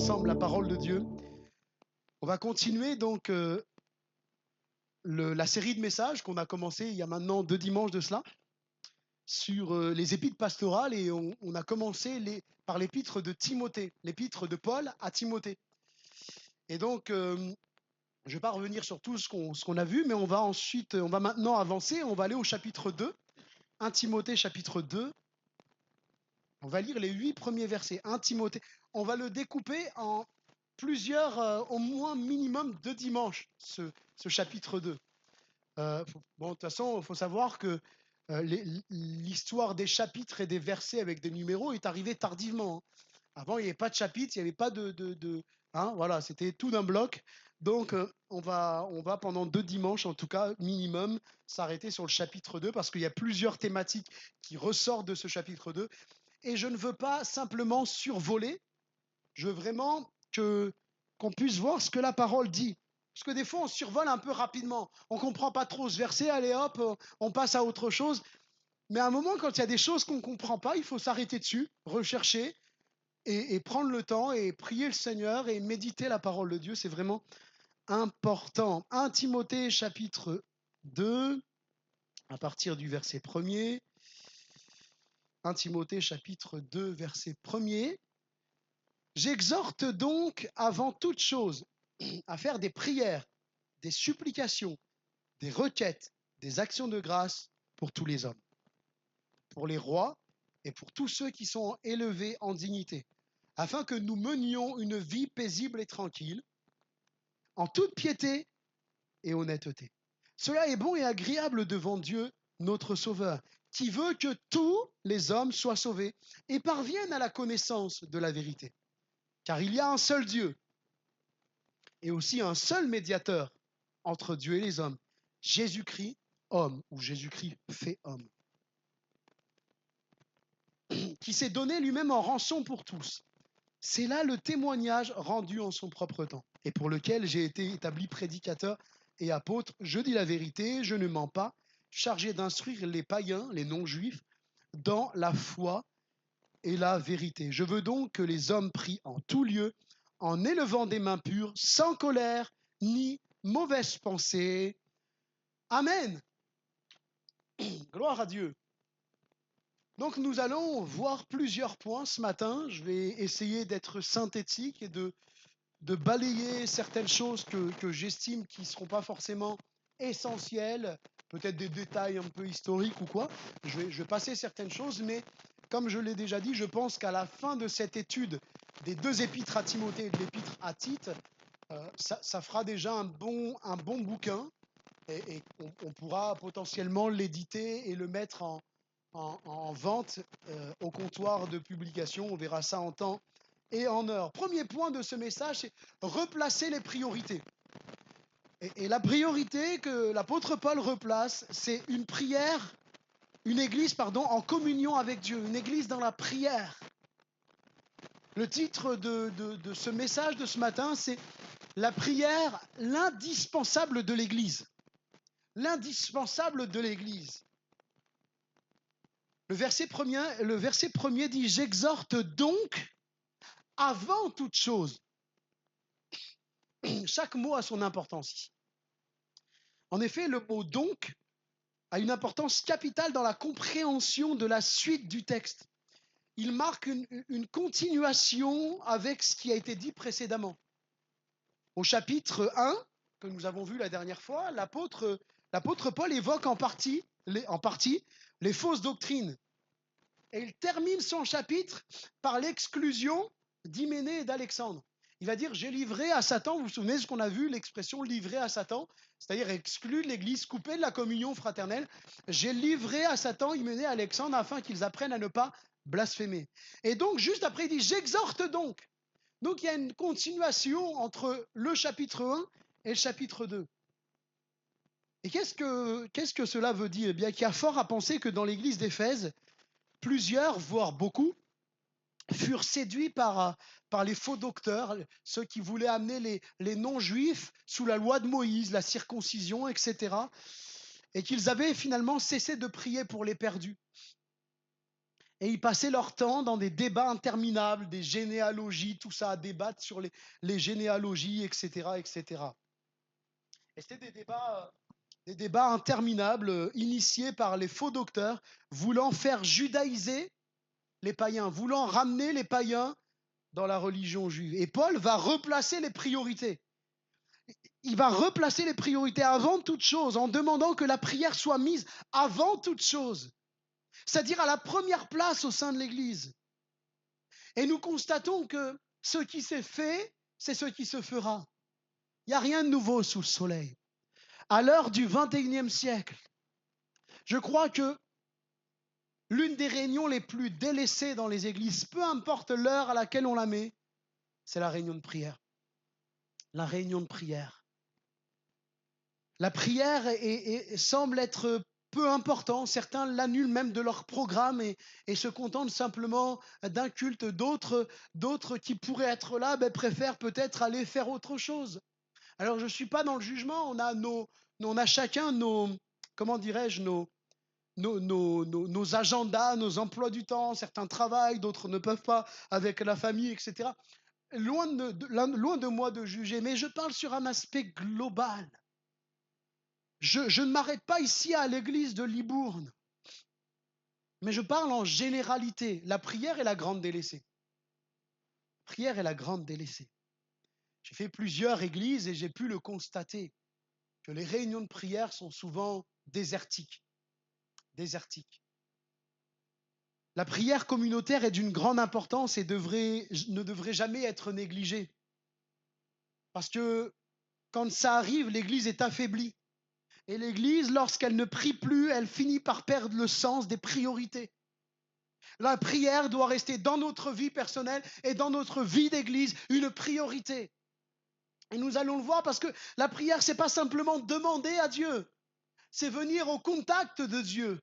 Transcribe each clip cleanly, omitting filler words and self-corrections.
ensemble la parole de Dieu. On va continuer donc la série de messages qu'on a commencé il y a maintenant 2 dimanches de cela sur les épîtres pastorales, et on a commencé par l'épître de Timothée, l'épître de Paul à Timothée. Et donc, je ne vais pas revenir sur tout ce qu'on a vu, mais on va maintenant avancer, on va aller au chapitre 2, 1 Timothée chapitre 2. On va lire les 8 premiers versets, 1 Timothée. On va le découper en plusieurs, au moins minimum 2 dimanches, ce chapitre 2. De toute façon, il faut savoir que l'histoire des chapitres et des versets avec des numéros est arrivée tardivement. Avant, il n'y avait pas de chapitre, il n'y avait pas voilà, c'était tout d'un bloc. Donc, on va pendant 2 dimanches, en tout cas, minimum, s'arrêter sur le chapitre 2, parce qu'il y a plusieurs thématiques qui ressortent de ce chapitre 2. Et je ne veux pas simplement survoler, je veux vraiment qu'on puisse voir ce que la parole dit. Parce que des fois, on survole un peu rapidement. On ne comprend pas trop ce verset, allez hop, on passe à autre chose. Mais à un moment, quand il y a des choses qu'on ne comprend pas, il faut s'arrêter dessus, rechercher et prendre le temps et prier le Seigneur et méditer la parole de Dieu. C'est vraiment important. 1 Timothée chapitre 2, à partir du verset 1er. 1 Timothée chapitre 2, verset 1er. J'exhorte donc avant toute chose à faire des prières, des supplications, des requêtes, des actions de grâce pour tous les hommes, pour les rois et pour tous ceux qui sont élevés en dignité, afin que nous menions une vie paisible et tranquille, en toute piété et honnêteté. Cela est bon et agréable devant Dieu, notre Sauveur, qui veut que tous les hommes soient sauvés et parviennent à la connaissance de la vérité. Car il y a un seul Dieu et aussi un seul médiateur entre Dieu et les hommes, Jésus-Christ, homme, ou Jésus-Christ fait homme, qui s'est donné lui-même en rançon pour tous. C'est là le témoignage rendu en son propre temps, et pour lequel j'ai été établi prédicateur et apôtre. Je dis la vérité, je ne mens pas, chargé d'instruire les païens, les non-juifs, dans la foi et la vérité. Je veux donc que les hommes prient en tout lieu, en élevant des mains pures, sans colère ni mauvaise pensée. Amen. Gloire à Dieu. Donc nous allons voir plusieurs points ce matin. Je vais essayer d'être synthétique et de balayer certaines choses que j'estime qui ne seront pas forcément essentielles, peut-être des détails un peu historiques ou quoi. Je vais passer certaines choses, mais comme je l'ai déjà dit, je pense qu'à la fin de cette étude des 2 épîtres à Timothée et de l'épître à Tite, ça fera déjà un bon bouquin, et on pourra potentiellement l'éditer et le mettre en vente au comptoir de publication. On verra ça en temps et en heure. Premier point de ce message, c'est replacer les priorités. Et la priorité que l'apôtre Paul replace, c'est une église en communion avec Dieu, une église dans la prière. Le titre de ce message de ce matin, c'est la prière, l'indispensable de l'église. L'indispensable de l'église. Le verset premier dit « J'exhorte donc avant toute chose ». Chaque mot a son importance ici. En effet, le mot « donc » a une importance capitale dans la compréhension de la suite du texte. Il marque une continuation avec ce qui a été dit précédemment. Au chapitre 1, que nous avons vu la dernière fois, l'apôtre Paul évoque en partie les fausses doctrines. Et il termine son chapitre par l'exclusion d'Hyménée et d'Alexandre. Il va dire « j'ai livré à Satan », vous vous souvenez de ce qu'on a vu, l'expression « livré à Satan », c'est-à-dire exclu de l'Église, coupé de la communion fraternelle. « J'ai livré à Satan, Hyménée et Alexandre, afin qu'ils apprennent à ne pas blasphémer ». Et donc, juste après, il dit « j'exhorte donc ». Donc, il y a une continuation entre le chapitre 1 et le chapitre 2. Et qu'est-ce que cela veut dire ? Eh bien, qu'il y a fort à penser que dans l'Église d'Éphèse, plusieurs, voire beaucoup, furent séduits par les faux docteurs, ceux qui voulaient amener les non-juifs sous la loi de Moïse, la circoncision, etc. Et qu'ils avaient finalement cessé de prier pour les perdus. Et ils passaient leur temps dans des débats interminables, des généalogies, tout ça, à débattre sur les généalogies, etc., etc. Et c'était des débats interminables initiés par les faux docteurs voulant faire judaïser les païens, voulant ramener les païens dans la religion juive. Et Paul va replacer les priorités. Il va replacer les priorités avant toute chose en demandant que la prière soit mise avant toute chose, c'est-à-dire à la première place au sein de l'Église. Et nous constatons que ce qui s'est fait, c'est ce qui se fera. Il n'y a rien de nouveau sous le soleil. À l'heure du 21e siècle, je crois que l'une des réunions les plus délaissées dans les églises, peu importe l'heure à laquelle on la met, c'est la réunion de prière. La réunion de prière. La prière semble être peu important. Certains l'annulent même de leur programme et se contentent simplement d'un culte. D'autres qui pourraient être là préfèrent peut-être aller faire autre chose. Alors je ne suis pas dans le jugement. On a chacun comment dirais-je, nos agendas, nos emplois du temps. Certains travaillent, d'autres ne peuvent pas avec la famille, etc. Loin de moi de juger, mais je parle sur un aspect global. Je ne m'arrête pas ici à l'église de Libourne, mais je parle en généralité. La prière est la grande délaissée. La prière est la grande délaissée. J'ai fait plusieurs églises et j'ai pu le constater, que les réunions de prière sont souvent désertiques. La prière communautaire est d'une grande importance et ne devrait jamais être négligée. Parce que quand ça arrive, l'Église est affaiblie. Et l'Église, lorsqu'elle ne prie plus, elle finit par perdre le sens des priorités. La prière doit rester dans notre vie personnelle et dans notre vie d'Église une priorité. Et nous allons le voir parce que la prière, ce n'est pas simplement demander à Dieu, c'est venir au contact de Dieu.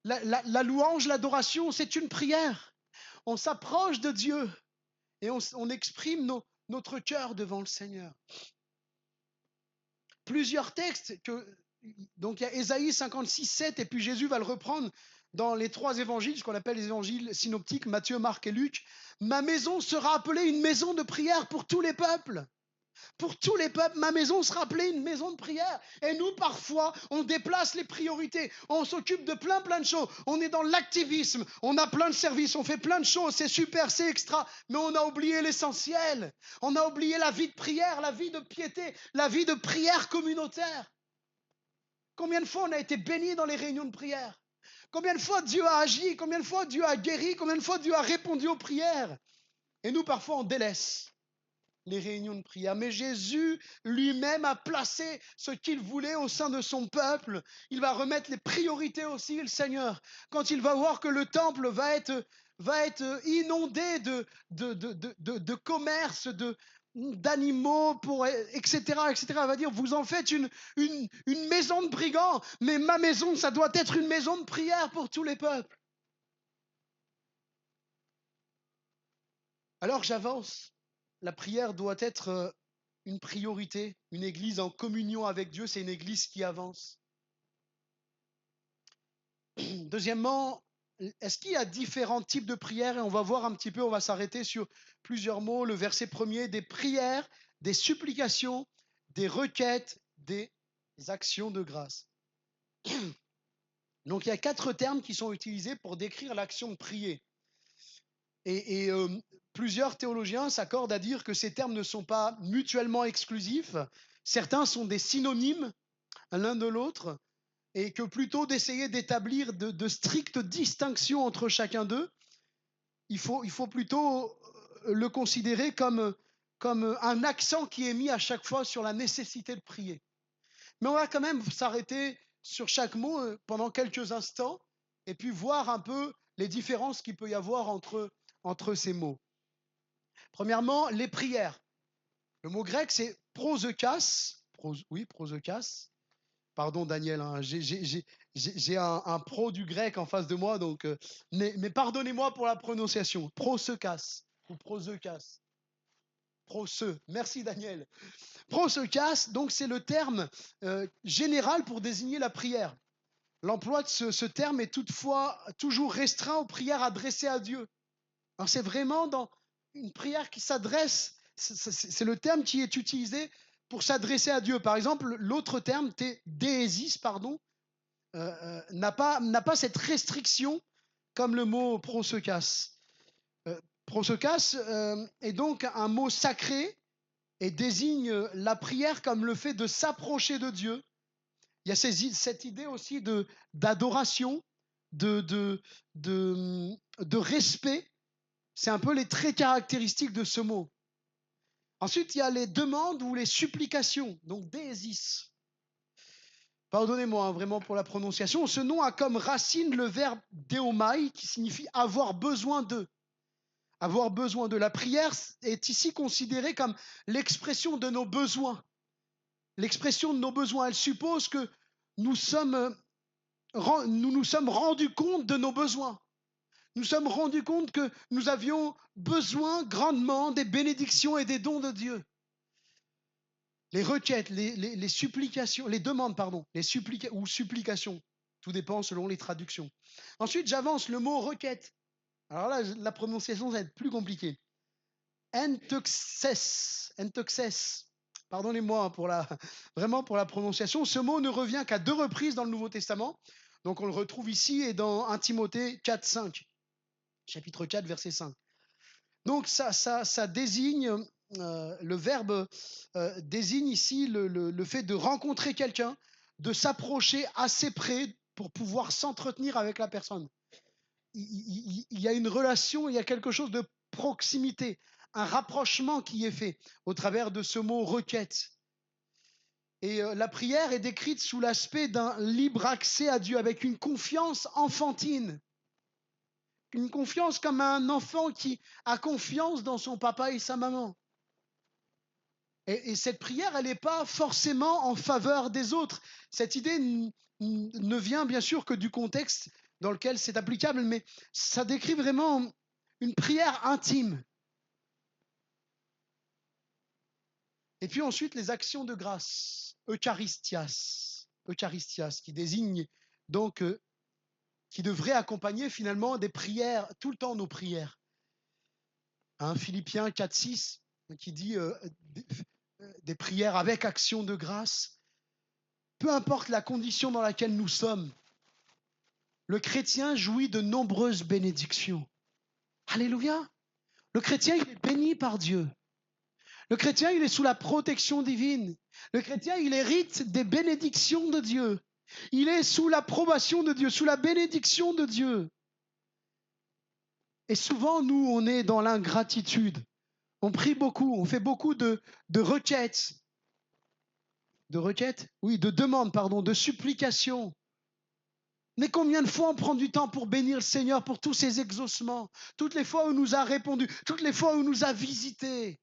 La louange, l'adoration, c'est une prière. On s'approche de Dieu et on exprime notre cœur devant le Seigneur. Plusieurs textes, donc il y a Ésaïe 56, 7, et puis Jésus va le reprendre dans les 3 évangiles, ce qu'on appelle les évangiles synoptiques, Matthieu, Marc et Luc. Ma maison sera appelée une maison de prière pour tous les peuples. Pour tous les peuples, ma maison sera appelée une maison de prière. Et nous, parfois, on déplace les priorités. On s'occupe de plein de choses. On est dans l'activisme. On a plein de services. On fait plein de choses. C'est super, c'est extra. Mais on a oublié l'essentiel. On a oublié la vie de prière, la vie de piété, la vie de prière communautaire. Combien de fois on a été bénis dans les réunions de prière? Combien de fois Dieu a agi? Combien de fois Dieu a guéri? Combien de fois Dieu a répondu aux prières? Et nous, parfois, on délaisse les réunions de prière. Mais Jésus lui-même a placé ce qu'il voulait au sein de son peuple. Il va remettre les priorités aussi, le Seigneur. Quand il va voir que le temple va être inondé de commerce, d'animaux, etc., etc. Il va dire, vous en faites une maison de brigands, mais ma maison, ça doit être une maison de prière pour tous les peuples. Alors j'avance. La prière doit être une priorité. Une église en communion avec Dieu, c'est une église qui avance. Deuxièmement, est-ce qu'il y a différents types de prières? Et on va voir un petit peu, on va s'arrêter sur plusieurs mots. Le verset premier, des prières, des supplications, des requêtes, des actions de grâce. Donc il y a 4 termes qui sont utilisés pour décrire l'action de prier. Et plusieurs théologiens s'accordent à dire que ces termes ne sont pas mutuellement exclusifs. Certains sont des synonymes l'un de l'autre et que plutôt d'essayer d'établir de strictes distinctions entre chacun d'eux, il faut plutôt le considérer comme un accent qui est mis à chaque fois sur la nécessité de prier. Mais on va quand même s'arrêter sur chaque mot pendant quelques instants et puis voir un peu les différences qu'il peut y avoir entre ces mots. Premièrement, les prières. Le mot grec, c'est prosekas. Prosekas. Pardon, Daniel, hein, j'ai un pro du grec en face de moi, donc, mais pardonnez-moi pour la prononciation. Prosekas ou prosekas. Proseux. Merci, Daniel. Prosekas, donc, c'est le terme général pour désigner la prière. l'emploi de ce terme est toutefois toujours restreint aux prières adressées à Dieu. Alors c'est vraiment dans une prière qui s'adresse, c'est le terme qui est utilisé pour s'adresser à Dieu. Par exemple, l'autre terme, déésis, pardon, n'a pas cette restriction comme le mot proseukas. Proseukas est donc un mot sacré et désigne la prière comme le fait de s'approcher de Dieu. Il y a cette idée aussi d'adoration, de respect. C'est un peu les traits caractéristiques de ce mot. Ensuite, il y a les demandes ou les supplications, donc déésis. Pardonnez-moi vraiment pour la prononciation. Ce nom a comme racine le verbe deomai, qui signifie avoir besoin de. Avoir besoin de. La prière est ici considérée comme l'expression de nos besoins. L'expression de nos besoins, elle suppose que nous nous sommes rendus compte de nos besoins. Nous sommes rendus compte que nous avions besoin grandement des bénédictions et des dons de Dieu. Les requêtes, les supplications, les demandes, pardon, ou supplications, tout dépend selon les traductions. Ensuite, j'avance le mot requête. Alors là, la prononciation, ça va être plus compliqué. Entoxes. Pardonnez-moi vraiment pour la prononciation. Ce mot ne revient qu'à 2 reprises dans le Nouveau Testament. Donc on le retrouve ici et dans 1 Timothée 4, 5. Chapitre 4, verset 5. Donc ça désigne, le verbe désigne ici le fait de rencontrer quelqu'un, de s'approcher assez près pour pouvoir s'entretenir avec la personne. Il y a une relation, il y a quelque chose de proximité, un rapprochement qui est fait au travers de ce mot requête. Et la prière est décrite sous l'aspect d'un libre accès à Dieu avec une confiance enfantine. Une confiance comme un enfant qui a confiance dans son papa et sa maman. Et cette prière, elle n'est pas forcément en faveur des autres. Cette idée ne vient bien sûr que du contexte dans lequel c'est applicable, mais ça décrit vraiment une prière intime. Et puis ensuite, les actions de grâce, Eucharistias, qui désigne donc, qui devrait accompagner finalement des prières, tout le temps nos prières. Philippiens 4, 6, qui dit des prières avec action de grâce. Peu importe la condition dans laquelle nous sommes, le chrétien jouit de nombreuses bénédictions. Alléluia! Le chrétien, il est béni par Dieu. Le chrétien, il est sous la protection divine. Le chrétien, il hérite des bénédictions de Dieu. Il est sous l'approbation de Dieu, sous la bénédiction de Dieu. Et souvent, nous, on est dans l'ingratitude. On prie beaucoup, on fait beaucoup de requêtes. De requêtes? Oui, de demandes, pardon, de supplications. Mais combien de fois on prend du temps pour bénir le Seigneur pour tous ses exaucements, toutes les fois où il nous a répondu, toutes les fois où il nous a visités.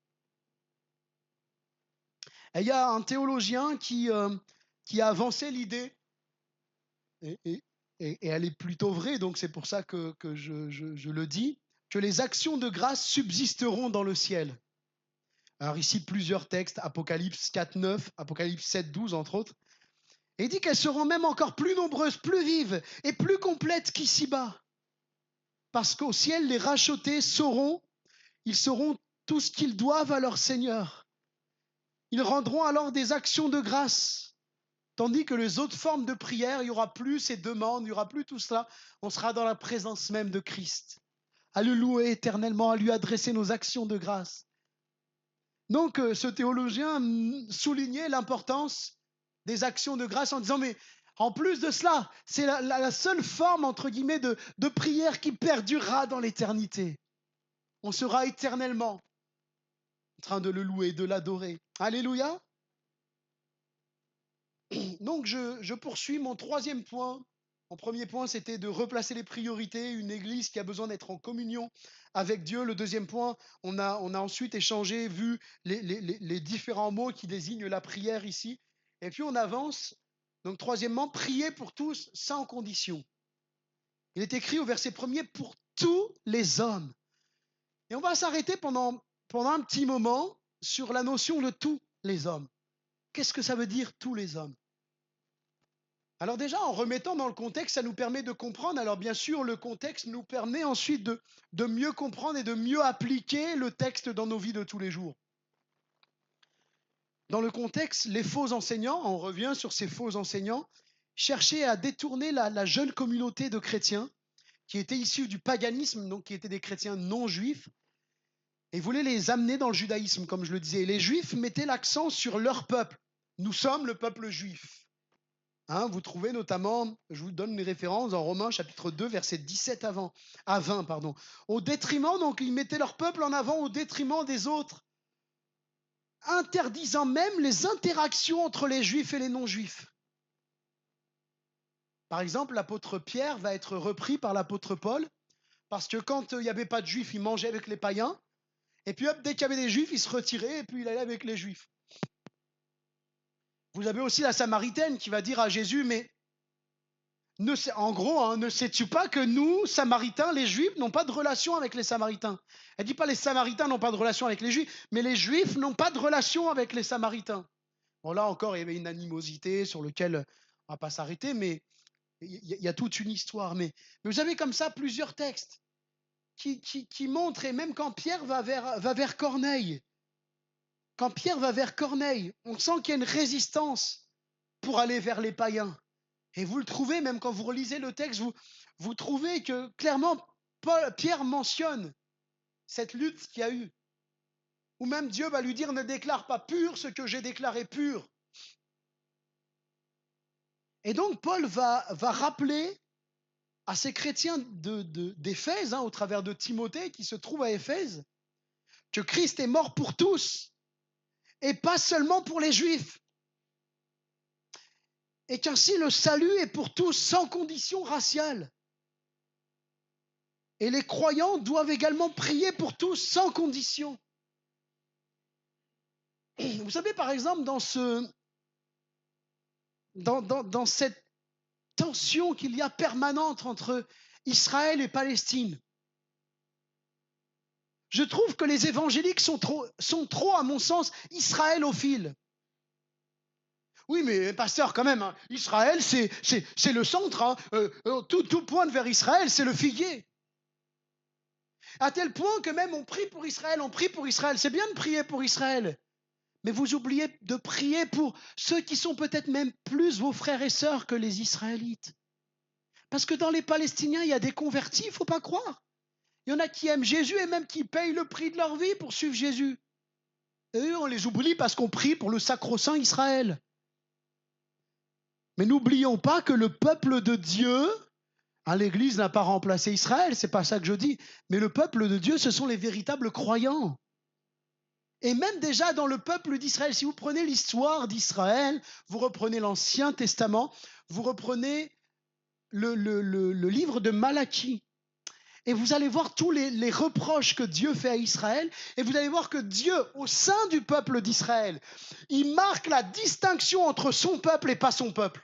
Et il y a un théologien qui a avancé l'idée, et elle est plutôt vraie, donc c'est pour ça que je le dis, que les actions de grâce subsisteront dans le ciel. Alors ici, plusieurs textes, Apocalypse 4, 9, Apocalypse 7, 12, entre autres. Et il dit qu'elles seront même encore plus nombreuses, plus vives et plus complètes qu'ici-bas. Parce qu'au ciel, les rachetés ils sauront tout ce qu'ils doivent à leur Seigneur. Ils rendront alors des actions de grâce. Tandis que les autres formes de prière, il n'y aura plus ces demandes, il n'y aura plus tout cela. On sera dans la présence même de Christ. À le louer éternellement, à lui adresser nos actions de grâce. Donc, ce théologien soulignait l'importance des actions de grâce en disant, mais en plus de cela, c'est la seule forme, entre guillemets, de prière qui perdurera dans l'éternité. On sera éternellement en train de le louer, de l'adorer. Alléluia. Donc, je poursuis mon 3e point. Mon premier point, c'était de replacer les priorités, une église qui a besoin d'être en communion avec Dieu. Le 2e point, on a ensuite échangé, vu les différents mots qui désignent la prière ici. Et puis on avance. Donc 3e, prier pour tous sans condition. Il est écrit au verset 1er, pour tous les hommes. Et on va s'arrêter pendant un petit moment sur la notion de tous les hommes. Qu'est-ce que ça veut dire tous les hommes? Alors déjà, en remettant dans le contexte, ça nous permet de comprendre. Alors bien sûr, le contexte nous permet ensuite de mieux comprendre et de mieux appliquer le texte dans nos vies de tous les jours. Dans le contexte, les faux enseignants, on revient sur ces faux enseignants, cherchaient à détourner la jeune communauté de chrétiens qui étaient issus du paganisme, donc qui étaient des chrétiens non juifs, et voulaient les amener dans le judaïsme, comme je le disais. Et les juifs mettaient l'accent sur leur peuple. Nous sommes le peuple juif. Hein, vous trouvez notamment, je vous donne les références en Romains chapitre 2, verset 17 à 20, pardon. Au détriment, donc ils mettaient leur peuple en avant au détriment des autres, interdisant même les interactions entre les juifs et les non-juifs. Par exemple, l'apôtre Pierre va être repris par l'apôtre Paul, parce que quand il n'y avait pas de juifs, il mangeait avec les païens, et puis hop, dès qu'il y avait des juifs, il se retirait, et puis il allait avec les juifs. Vous avez aussi la Samaritaine qui va dire à Jésus, mais en gros, hein, ne sais-tu pas que nous, Samaritains, les Juifs, n'ont pas de relation avec les Samaritains? Elle ne dit pas les Samaritains n'ont pas de relation avec les Juifs, mais les Juifs n'ont pas de relation avec les Samaritains. Bon, là encore, il y avait une animosité sur laquelle on ne va pas s'arrêter, mais il y a toute une histoire. Mais vous avez comme ça plusieurs textes qui montrent, et même quand Pierre va vers Corneille, on sent qu'il y a une résistance pour aller vers les païens. Et vous le trouvez, même quand vous relisez le texte, vous trouvez que clairement Pierre mentionne cette lutte qu'il y a eu. Ou même Dieu va lui dire, ne déclare pas pur ce que j'ai déclaré pur. Et donc Paul va rappeler à ces chrétiens d'Éphèse, hein, au travers de Timothée qui se trouve à Éphèse, que Christ est mort pour tous, et pas seulement pour les Juifs. Et qu'ainsi le salut est pour tous sans condition raciale. Et les croyants doivent également prier pour tous sans condition. Vous savez, par exemple, dans cette tension qu'il y a permanente entre Israël et Palestine, je trouve que les évangéliques sont trop, à mon sens, israélophiles. Oui, mais pasteur, quand même, hein, Israël, c'est le centre. Hein, tout pointe vers Israël, c'est le figuier. À tel point que même on prie pour Israël. C'est bien de prier pour Israël. Mais vous oubliez de prier pour ceux qui sont peut-être même plus vos frères et sœurs que les Israélites. Parce que dans les Palestiniens, il y a des convertis, il ne faut pas croire. Il y en a qui aiment Jésus et même qui payent le prix de leur vie pour suivre Jésus. Et eux, on les oublie parce qu'on prie pour le sacro-saint Israël. Mais n'oublions pas que le peuple de Dieu, hein, l'Église n'a pas remplacé Israël, c'est pas ça que je dis, mais le peuple de Dieu, ce sont les véritables croyants. Et même déjà dans le peuple d'Israël, si vous prenez l'histoire d'Israël, vous reprenez l'Ancien Testament, vous reprenez le livre de Malachie, et vous allez voir tous les reproches que Dieu fait à Israël, et vous allez voir que Dieu, au sein du peuple d'Israël, il marque la distinction entre son peuple et pas son peuple.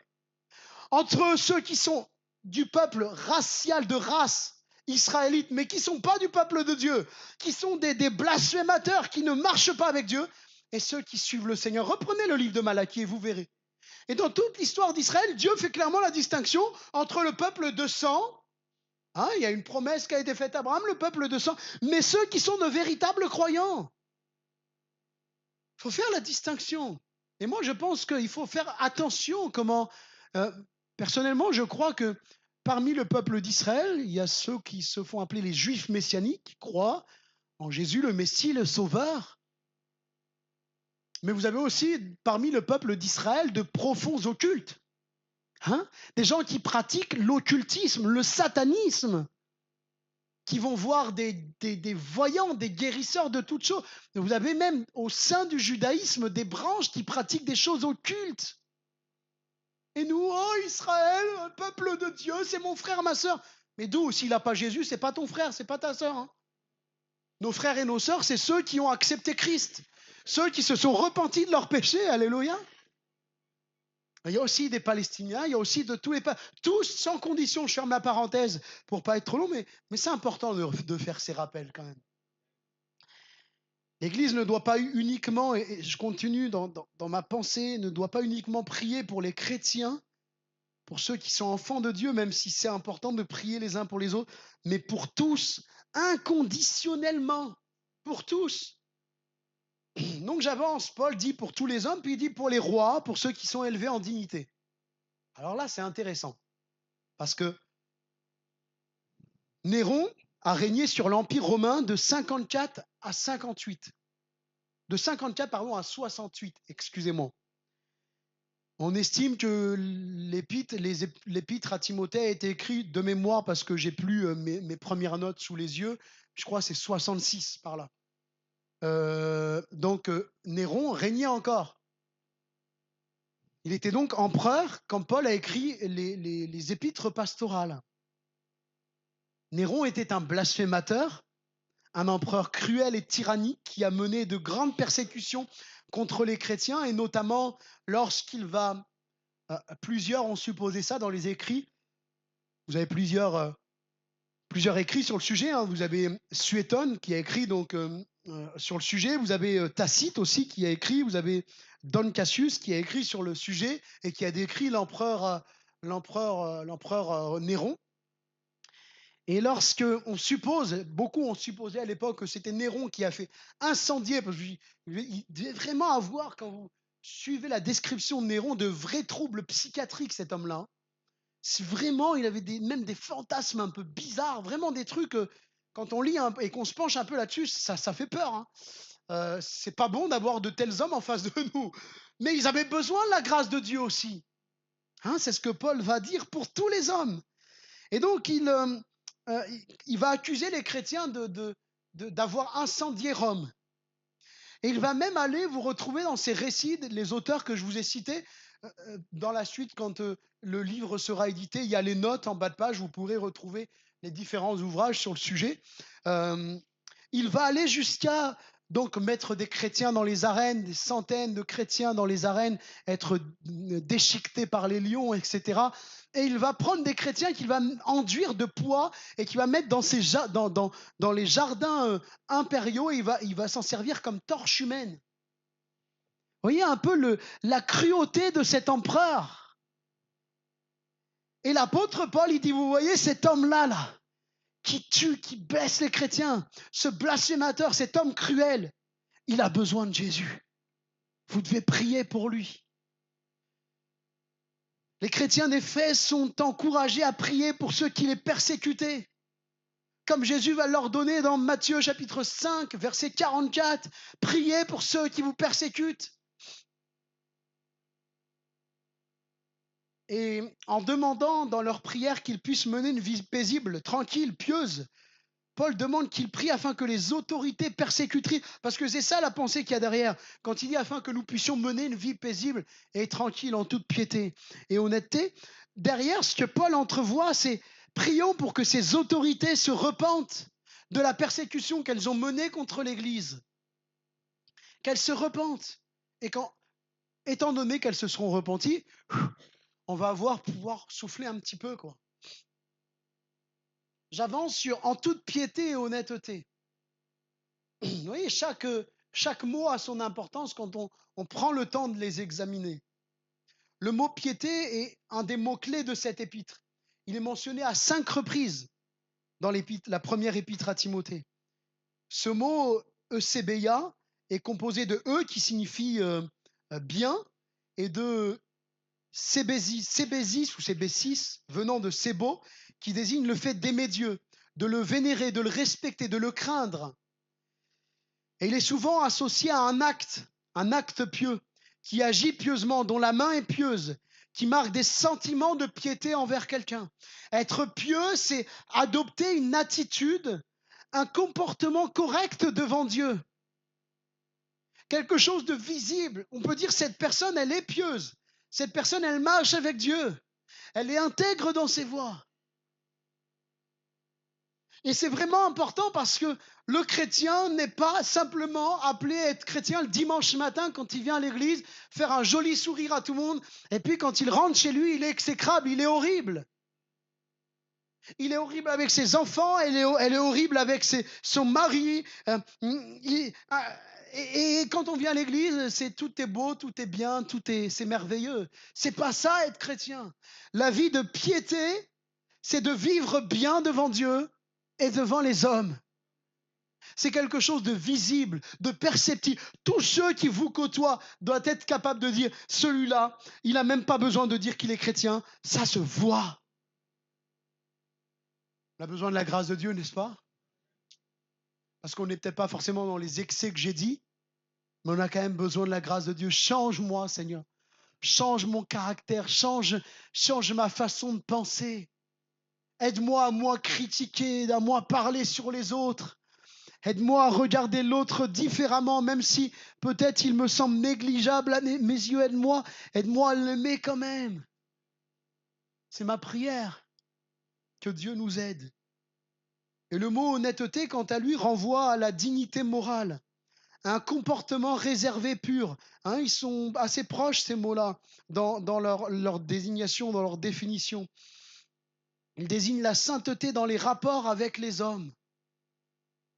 Entre ceux qui sont du peuple racial, de race israélite, mais qui ne sont pas du peuple de Dieu, qui sont des blasphémateurs, qui ne marchent pas avec Dieu, et ceux qui suivent le Seigneur. Reprenez le livre de Malachie et vous verrez. Et dans toute l'histoire d'Israël, Dieu fait clairement la distinction entre le peuple de sang, hein, il y a une promesse qui a été faite à Abraham, le peuple de sang, mais ceux qui sont de véritables croyants. Il faut faire la distinction. Et moi, je pense qu'il faut faire attention comment... personnellement, je crois que parmi le peuple d'Israël, il y a ceux qui se font appeler les Juifs messianiques, qui croient en Jésus, le Messie, le Sauveur. Mais vous avez aussi parmi le peuple d'Israël de profonds occultes. Hein? Des gens qui pratiquent l'occultisme, le satanisme, qui vont voir des voyants, des guérisseurs de toutes choses. Vous avez même au sein du judaïsme des branches qui pratiquent des choses occultes. Et nous, oh Israël, peuple de Dieu, c'est mon frère, ma sœur. Mais d'où, s'il n'a pas Jésus, c'est pas ton frère, c'est pas ta sœur. Hein. Nos frères et nos sœurs, c'est ceux qui ont accepté Christ, ceux qui se sont repentis de leurs péchés, alléluia. Il y a aussi des Palestiniens, il y a aussi de tous les tous sans condition, je ferme la parenthèse pour pas être trop long, mais c'est important de faire ces rappels quand même. L'Église ne doit pas uniquement, et je continue dans ma pensée, ne doit pas uniquement prier pour les chrétiens, pour ceux qui sont enfants de Dieu, même si c'est important de prier les uns pour les autres, mais pour tous, inconditionnellement, pour tous. Donc j'avance, Paul dit pour tous les hommes, puis il dit pour les rois, pour ceux qui sont élevés en dignité. Alors là, c'est intéressant, parce que Néron a régné sur l'Empire romain de 54 à 58. De 54, pardon, à 68, excusez-moi. On estime que l'épître à Timothée a été écrit de mémoire, parce que j'ai plus mes premières notes sous les yeux, je crois que c'est 66 par là. Donc Néron régnait encore. Il était donc empereur quand Paul a écrit les épîtres pastorales. Néron était un blasphémateur, un empereur cruel et tyrannique qui a mené de grandes persécutions contre les chrétiens, et notamment lorsqu'il va... plusieurs ont supposé ça dans les écrits. Vous avez plusieurs écrits sur le sujet. Hein. Vous avez Suétone qui a écrit donc, sur le sujet. Vous avez Tacite aussi qui a écrit. Vous avez Don Cassius qui a écrit sur le sujet et qui a décrit l'empereur Néron. Et lorsque on suppose, beaucoup ont supposé à l'époque que c'était Néron qui a fait incendier, parce qu'il devait vraiment avoir, quand vous suivez la description de Néron, de vrais troubles psychiatriques, cet homme-là. C'est vraiment, il avait même des fantasmes un peu bizarres, vraiment des trucs, quand on lit et qu'on se penche un peu là-dessus, ça fait peur. Hein. C'est pas bon d'avoir de tels hommes en face de nous. Mais ils avaient besoin de la grâce de Dieu aussi. Hein, c'est ce que Paul va dire pour tous les hommes. Et donc, il va accuser les chrétiens d'avoir incendié Rome. Et il va même aller vous retrouver dans ces récits, les auteurs que je vous ai cités. Dans la suite, quand le livre sera édité, il y a les notes en bas de page, vous pourrez retrouver les différents ouvrages sur le sujet. Il va aller jusqu'à donc mettre des chrétiens dans les arènes, des centaines de chrétiens dans les arènes, être déchiquetés par les lions, etc. Et il va prendre des chrétiens qu'il va enduire de poids et qu'il va mettre dans les jardins impériaux, et il va s'en servir comme torche humaine. Vous voyez un peu la cruauté de cet empereur. Et l'apôtre Paul, il dit, vous voyez cet homme-là, qui tue, qui blesse les chrétiens, ce blasphémateur, cet homme cruel, il a besoin de Jésus. Vous devez prier pour lui. Les chrétiens des faits sont encouragés à prier pour ceux qui les persécutaient. Comme Jésus va leur donner dans Matthieu chapitre 5, verset 44, priez pour ceux qui vous persécutent. Et en demandant dans leur prière qu'ils puissent mener une vie paisible, tranquille, pieuse, Paul demande qu'ils prient afin que les autorités persécutrices, parce que c'est ça la pensée qu'il y a derrière, quand il dit afin que nous puissions mener une vie paisible et tranquille en toute piété et honnêteté, derrière ce que Paul entrevoit, c'est prions pour que ces autorités se repentent de la persécution qu'elles ont menée contre l'Église, qu'elles se repentent, et étant donné qu'elles se seront repenties, on va pouvoir souffler un petit peu, quoi. J'avance sur en toute piété et honnêteté. Vous voyez, chaque mot a son importance quand on prend le temps de les examiner. Le mot piété est un des mots-clés de cette épître. Il est mentionné à 5 reprises dans la première épître à Timothée. Ce mot eusebia est composé de E qui signifie bien, et de Sébésis ou Sébésis, venant de Sébo, qui désigne le fait d'aimer Dieu, de le vénérer, de le respecter, de le craindre. Et il est souvent associé à un acte pieux, qui agit pieusement, dont la main est pieuse, qui marque des sentiments de piété envers quelqu'un. Être pieux, c'est adopter une attitude, un comportement correct devant Dieu. Quelque chose de visible. On peut dire cette personne, elle est pieuse. Cette personne, elle marche avec Dieu. Elle est intègre dans ses voies. Et c'est vraiment important, parce que le chrétien n'est pas simplement appelé à être chrétien le dimanche matin quand il vient à l'église, faire un joli sourire à tout le monde, et puis quand il rentre chez lui, il est exécrable, il est horrible. Il est horrible avec ses enfants, elle est horrible avec son mari. Et quand on vient à l'église, tout est beau, tout est bien, c'est merveilleux. C'est pas ça être chrétien. La vie de piété, c'est de vivre bien devant Dieu et devant les hommes. C'est quelque chose de visible, de perceptible. Tous ceux qui vous côtoient doivent être capables de dire, celui-là, il n'a même pas besoin de dire qu'il est chrétien, ça se voit. On a besoin de la grâce de Dieu, n'est-ce pas? Parce qu'on n'est peut-être pas forcément dans les excès que j'ai dit, mais on a quand même besoin de la grâce de Dieu. Change-moi, Seigneur. Change mon caractère, change ma façon de penser. Aide-moi à moins critiquer, à moins parler sur les autres. Aide-moi à regarder l'autre différemment, même si peut-être il me semble négligeable à mes yeux. Aide-moi à l'aimer quand même. C'est ma prière. Que Dieu nous aide. Et le mot honnêteté, quant à lui, renvoie à la dignité morale, à un comportement réservé pur. Ils sont assez proches, ces mots-là, dans leur désignation, dans leur définition. Ils désignent la sainteté dans les rapports avec les hommes.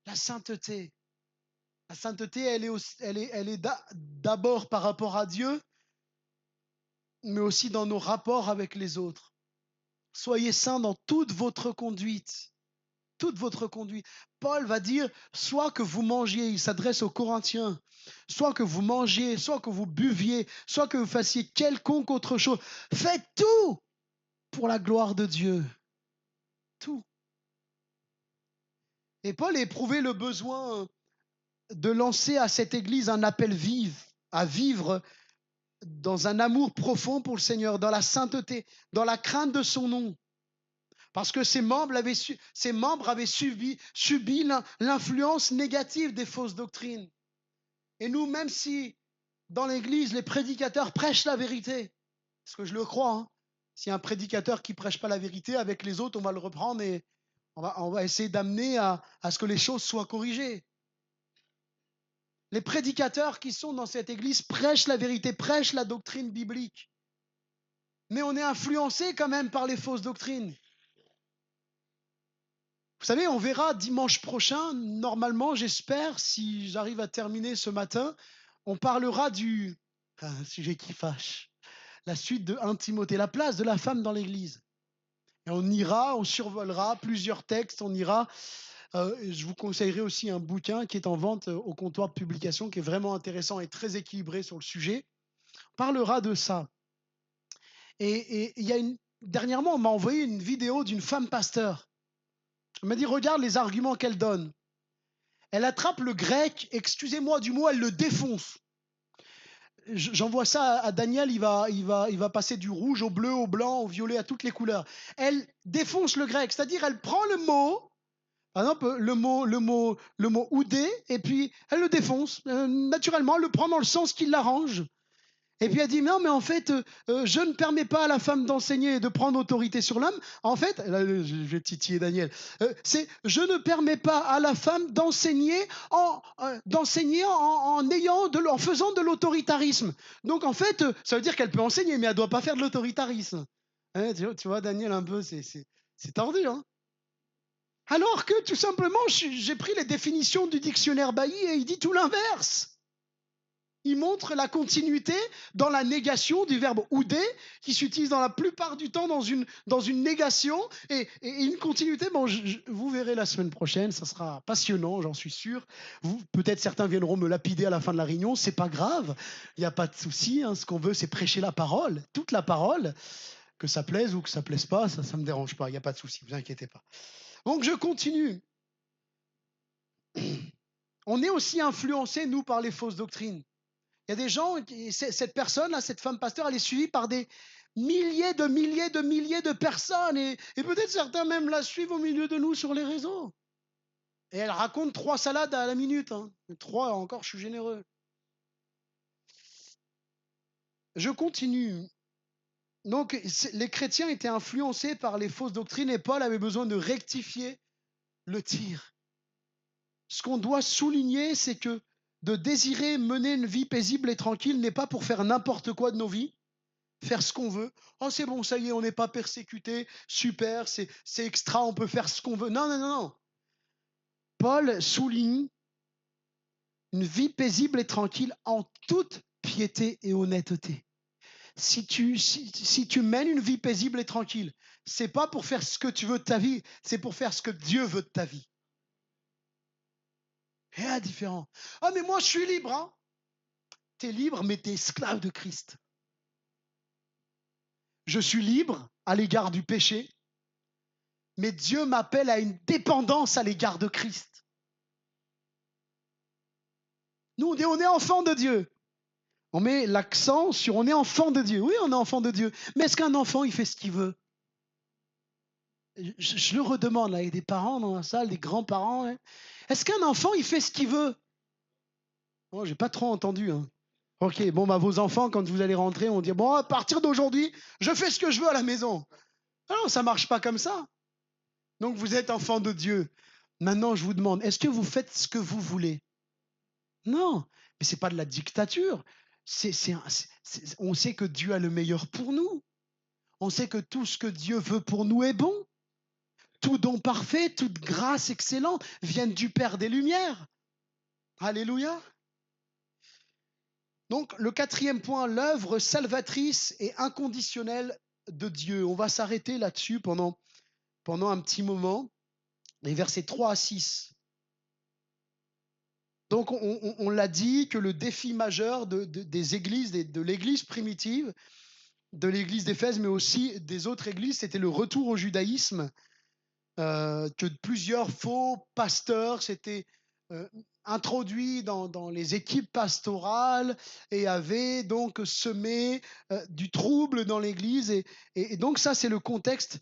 La sainteté. La sainteté, elle est d'abord par rapport à Dieu, mais aussi dans nos rapports avec les autres. Soyez saints dans toute votre conduite. Toute votre conduite. Paul va dire, soit que vous mangiez, il s'adresse aux Corinthiens, soit que vous mangiez, soit que vous buviez, soit que vous fassiez quelconque autre chose. Faites tout pour la gloire de Dieu. Tout. Et Paul éprouvait le besoin de lancer à cette Église un appel vif à vivre dans un amour profond pour le Seigneur, dans la sainteté, dans la crainte de son nom. Parce que ses membres avaient subi l'influence négative des fausses doctrines. Et nous, même si dans l'Église, les prédicateurs prêchent la vérité, parce que je le crois, s'il y a un prédicateur qui ne prêche pas la vérité, avec les autres, on va le reprendre et on va essayer d'amener à ce que les choses soient corrigées. Les prédicateurs qui sont dans cette Église prêchent la vérité, prêchent la doctrine biblique. Mais on est influencé quand même par les fausses doctrines. Vous savez, on verra dimanche prochain, normalement, j'espère, si j'arrive à terminer ce matin, on parlera un sujet qui fâche, la suite de 1 Timothée, la place de la femme dans l'Église. Et on survolera plusieurs textes, on ira. Je vous conseillerais aussi un bouquin qui est en vente au comptoir de publication, qui est vraiment intéressant et très équilibré sur le sujet. On parlera de ça. Et dernièrement, on m'a envoyé une vidéo d'une femme pasteur. Elle m'a dit, regarde les arguments qu'elle donne. Elle attrape le grec, excusez-moi du mot, elle le défonce. J'envoie ça à Daniel, il va passer du rouge au bleu, au blanc, au violet, à toutes les couleurs. Elle défonce le grec, c'est-à-dire elle prend le mot, par exemple le mot oudé, et puis elle le défonce. Naturellement, elle le prend dans le sens qui l'arrange. Et puis elle dit, non, mais en fait, je ne permets pas à la femme d'enseigner et de prendre autorité sur l'homme. En fait, là, je vais titiller Daniel, c'est, je ne permets pas à la femme d'enseigner en faisant de l'autoritarisme. Donc en fait, ça veut dire qu'elle peut enseigner, mais elle ne doit pas faire de l'autoritarisme. Tu vois, Daniel, un peu, c'est tordu, hein. Alors que tout simplement, j'ai pris les définitions du dictionnaire Bailly et il dit tout l'inverse. Il montre la continuité dans la négation du verbe ouder, qui s'utilise dans la plupart du temps dans une négation et une continuité. Bon, vous verrez la semaine prochaine, ça sera passionnant, j'en suis sûr. Peut-être certains viendront me lapider à la fin de la réunion, c'est pas grave, il n'y a pas de souci. Ce qu'on veut, c'est prêcher la parole, toute la parole, que ça plaise ou que ça plaise pas, ça me dérange pas, il n'y a pas de souci, vous inquiétez pas. Donc je continue. On est aussi influencé, nous, par les fausses doctrines. Il y a des gens, cette personne-là, cette femme pasteur, elle est suivie par des milliers de personnes et peut-être certains même la suivent au milieu de nous sur les réseaux. Et elle raconte 3 salades à la minute. 3 encore, je suis généreux. Je continue. Donc, les chrétiens étaient influencés par les fausses doctrines et Paul avait besoin de rectifier le tir. Ce qu'on doit souligner, c'est que de désirer mener une vie paisible et tranquille n'est pas pour faire n'importe quoi de nos vies, faire ce qu'on veut. Oh, c'est bon, ça y est, on n'est pas persécuté, super, c'est extra, on peut faire ce qu'on veut. Non. Paul souligne Une vie paisible et tranquille en toute piété et honnêteté. Si tu mènes une vie paisible et tranquille, c'est pas pour faire ce que tu veux de ta vie, c'est pour faire ce que Dieu veut de ta vie. Et la différence. Ah, mais moi, je suis libre, hein? Tu es libre, mais tu es esclave de Christ. Je suis libre à l'égard du péché, mais Dieu m'appelle à une dépendance à l'égard de Christ. Nous, on est enfants de Dieu. On met l'accent sur on est enfant de Dieu. Oui, on est enfant de Dieu. Mais est-ce qu'un enfant, il fait ce qu'il veut? Je le redemande, là, il y a des parents dans la salle, des grands-parents. Hein. Est-ce qu'un enfant, il fait ce qu'il veut? Oh, j'ai pas trop entendu. Hein. Ok, bon, bah, vos enfants, quand vous allez rentrer, on dit, bon, à partir d'aujourd'hui, je fais ce que je veux à la maison. Ah non, ça marche pas comme ça. Donc, vous êtes enfant de Dieu. Maintenant, je vous demande, est-ce que vous faites ce que vous voulez? Non, mais c'est pas de la dictature. On sait que Dieu a le meilleur pour nous. On sait que tout ce que Dieu veut pour nous est bon. Tout don parfait, toute grâce excellente viennent du Père des Lumières. Alléluia. Donc, le quatrième point, l'œuvre salvatrice et inconditionnelle de Dieu. On va s'arrêter là-dessus pendant un petit moment. Les versets 3 à 6. Donc, on l'a dit que le défi majeur des églises, de l'église primitive, de l'église d'Éphèse, mais aussi des autres églises, c'était le retour au judaïsme, que plusieurs faux pasteurs s'étaient introduits dans les équipes pastorales et avaient donc semé du trouble dans l'église. Et donc ça, c'est le contexte.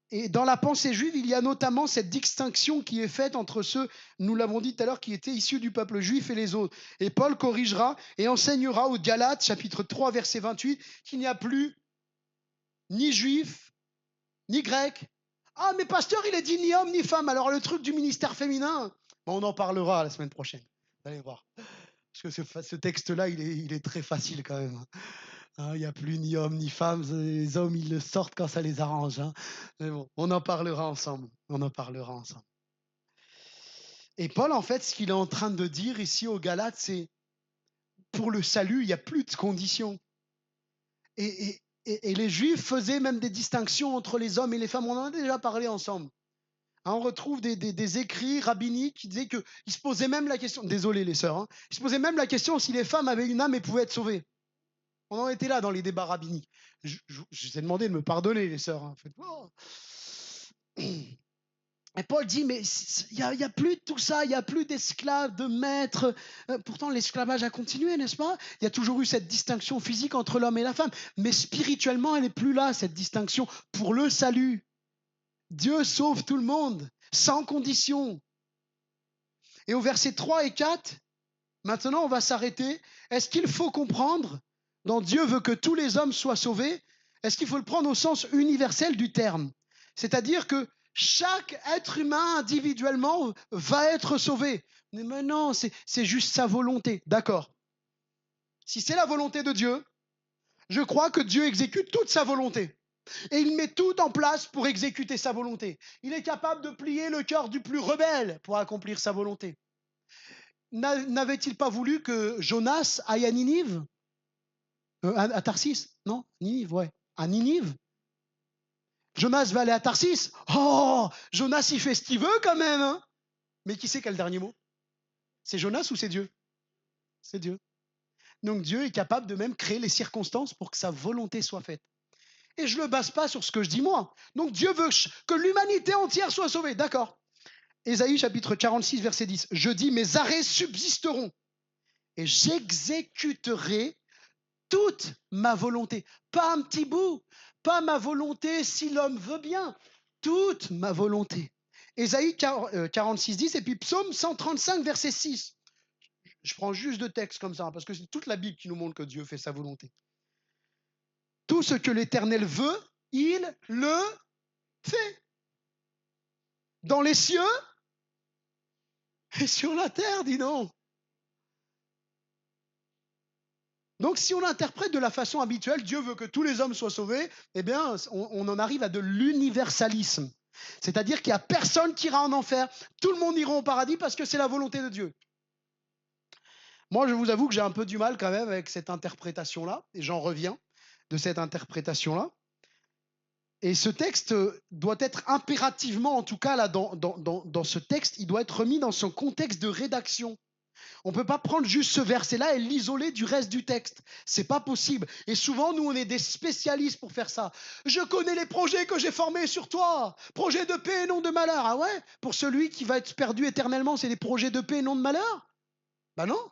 Et dans la pensée juive, il y a notamment cette distinction qui est faite entre ceux, nous l'avons dit tout à l'heure, qui étaient issus du peuple juif et les autres. Et Paul corrigera et enseignera aux Galates, chapitre 3, verset 28, qu'il n'y a plus ni juif, ni grec. Ah, mais pasteur, il est dit ni homme, ni femme. Alors le truc du ministère féminin, on en parlera la semaine prochaine. Vous allez voir. Parce que ce texte-là, il est très facile quand même. Il n'y a plus ni homme ni femme, les hommes ils le sortent quand ça les arrange. Hein. Mais bon, on en parlera ensemble. On en parlera ensemble. Et Paul, en fait, ce qu'il est en train de dire ici aux Galates, c'est pour le salut, il n'y a plus de conditions. Et les Juifs faisaient même des distinctions entre les hommes et les femmes. On en a déjà parlé ensemble. Hein, on retrouve des écrits rabbiniques qui disaient qu'ils se posaient même la question. Désolé les sœurs. Hein, ils se posaient même la question si les femmes avaient une âme et pouvaient être sauvées. On en était là dans les débats rabbiniques. Je vous ai demandé de me pardonner, les sœurs. Hein. Et Paul dit, mais il n'y a plus de tout ça, il n'y a plus d'esclaves, de maîtres. Pourtant, l'esclavage a continué, n'est-ce pas? Il y a toujours eu cette distinction physique entre l'homme et la femme. Mais spirituellement, elle n'est plus là, cette distinction, pour le salut. Dieu sauve tout le monde, sans condition. Et au verset 3 et 4, maintenant, on va s'arrêter. Est-ce qu'il faut comprendre dont Dieu veut que tous les hommes soient sauvés, est-ce qu'il faut le prendre au sens universel du terme? C'est-à-dire que chaque être humain individuellement va être sauvé. Mais non, c'est juste sa volonté. D'accord. Si c'est la volonté de Dieu, je crois que Dieu exécute toute sa volonté. Et il met tout en place pour exécuter sa volonté. Il est capable de plier le cœur du plus rebelle pour accomplir sa volonté. N'avait-il pas voulu que Jonas aille à Ninive? À Tarsis, non? Ninive, ouais. À Ninive. Jonas va aller à Tarsis. Oh, Jonas, il fait ce qu'il veut quand même. Hein, mais qui sait quel dernier mot? C'est Jonas ou c'est Dieu? C'est Dieu. Donc Dieu est capable de même créer les circonstances pour que sa volonté soit faite. Et je ne le base pas sur ce que je dis moi. Donc Dieu veut que l'humanité entière soit sauvée. D'accord. Ésaïe chapitre 46, verset 10. Je dis, mes arrêts subsisteront et j'exécuterai toute ma volonté. Pas un petit bout, pas ma volonté si l'homme veut bien, toute ma volonté. Ésaïe 46, 10 et puis Psaume 135, verset 6. Je prends juste deux textes comme ça, parce que c'est toute la Bible qui nous montre que Dieu fait sa volonté. Tout ce que l'Éternel veut, il le fait. Dans les cieux et sur la terre, dis donc. Donc, si on l'interprète de la façon habituelle, Dieu veut que tous les hommes soient sauvés, eh bien, on en arrive à de l'universalisme. C'est-à-dire qu'il n'y a personne qui ira en enfer, tout le monde ira au paradis parce que c'est la volonté de Dieu. Moi, je vous avoue que j'ai un peu du mal quand même avec cette interprétation-là, et j'en reviens de cette interprétation-là. Et ce texte doit être impérativement, en tout cas là, dans ce texte, il doit être remis dans son contexte de rédaction. On ne peut pas prendre juste ce verset-là et l'isoler du reste du texte. C'est pas possible. Et souvent, nous, on est des spécialistes pour faire ça. Je connais les projets que j'ai formés sur toi. Projets de paix et non de malheur. Ah ouais? Pour celui qui va être perdu éternellement, c'est des projets de paix et non de malheur? Ben non.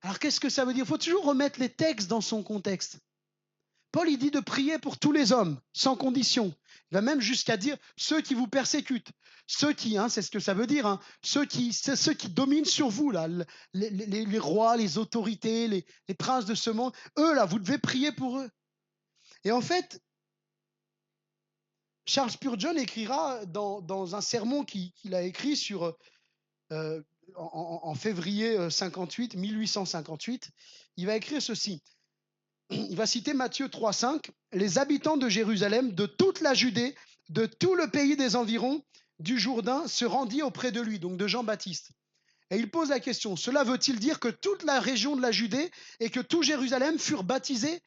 Alors qu'est-ce que ça veut dire? Il faut toujours remettre les textes dans son contexte. Paul, il dit de prier pour tous les hommes, sans condition. Il va même jusqu'à dire ceux qui vous persécutent, ceux qui, c'est ce que ça veut dire, ceux qui dominent sur vous, là, les rois, les autorités, les princes de ce monde, eux, là, vous devez prier pour eux. Et en fait, Charles Spurgeon écrira dans un sermon qu'il a écrit en février 58, 1858, il va écrire ceci. Il va citer Matthieu 3,5, les habitants de Jérusalem, de toute la Judée, de tout le pays des environs du Jourdain se rendit auprès de lui, donc de Jean-Baptiste. Et il pose la question, cela veut-il dire que toute la région de la Judée et que tout Jérusalem furent baptisés